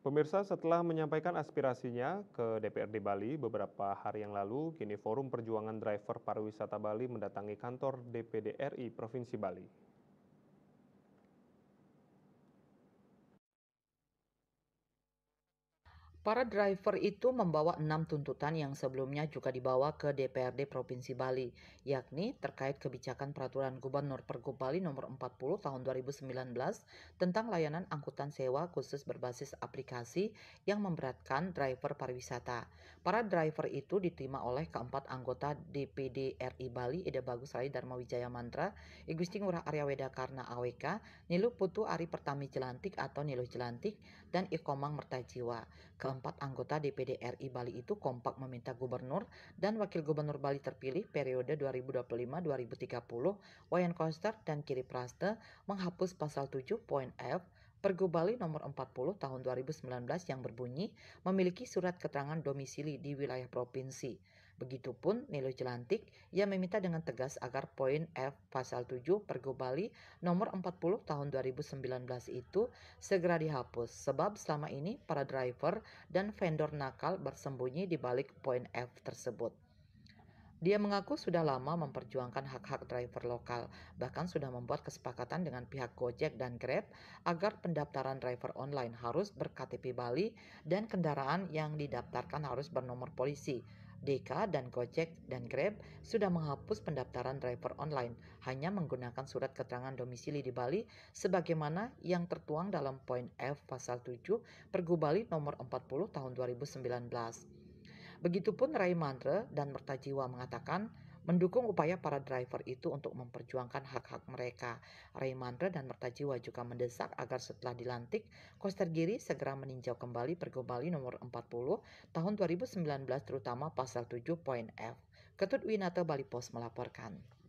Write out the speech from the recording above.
Pemirsa, setelah menyampaikan aspirasinya ke DPRD Bali beberapa hari yang lalu, kini Forum Perjuangan Driver Pariwisata Bali mendatangi kantor DPD RI Provinsi Bali. Para driver itu membawa 6 tuntutan yang sebelumnya juga dibawa ke DPRD Provinsi Bali, yakni terkait kebijakan Peraturan Gubernur Pergub Bali Nomor 40 Tahun 2019 tentang layanan angkutan sewa khusus berbasis aplikasi yang memberatkan driver pariwisata. Para driver itu diterima oleh keempat anggota DPD RI Bali, Ida Bagus Rai Dharma Wijaya Mantra, Igusti Ngurah Arya Weda Karna AWK, Nilu Putu Ari Pertami Jelantik atau Niluh Jelantik, dan Ikomang Mertajiwa. Keempat anggota DPD RI Bali itu kompak meminta gubernur dan wakil gubernur Bali terpilih periode 2025-2030, Wayan Koster dan Kiri Praste, menghapus pasal 7 poin F Pergub Bali nomor 40 tahun 2019 yang berbunyi memiliki surat keterangan domisili di wilayah provinsi. Begitupun Nilo Jelantik yang meminta dengan tegas agar poin F pasal 7 Pergub Bali nomor 40 tahun 2019 itu segera dihapus, sebab selama ini para driver dan vendor nakal bersembunyi di balik poin F tersebut. Dia mengaku sudah lama memperjuangkan hak-hak driver lokal, bahkan sudah membuat kesepakatan dengan pihak Gojek dan Grab agar pendaftaran driver online harus ber-KTP Bali dan kendaraan yang didaftarkan harus bernomor polisi. DK dan Gojek dan Grab sudah menghapus pendaftaran driver online hanya menggunakan surat keterangan domisili di Bali sebagaimana yang tertuang dalam poin F pasal 7 Pergub Bali nomor 40 tahun 2019. Begitupun Rai Mandre dan Mertajiwa mengatakan mendukung upaya para driver itu untuk memperjuangkan hak-hak mereka. Rai Mandre dan Mertajiwa juga mendesak agar setelah dilantik, Koster Giri segera meninjau kembali Pergub Bali nomor 40 tahun 2019 terutama pasal 7 poin F. Ketut Winata Bali Pos melaporkan.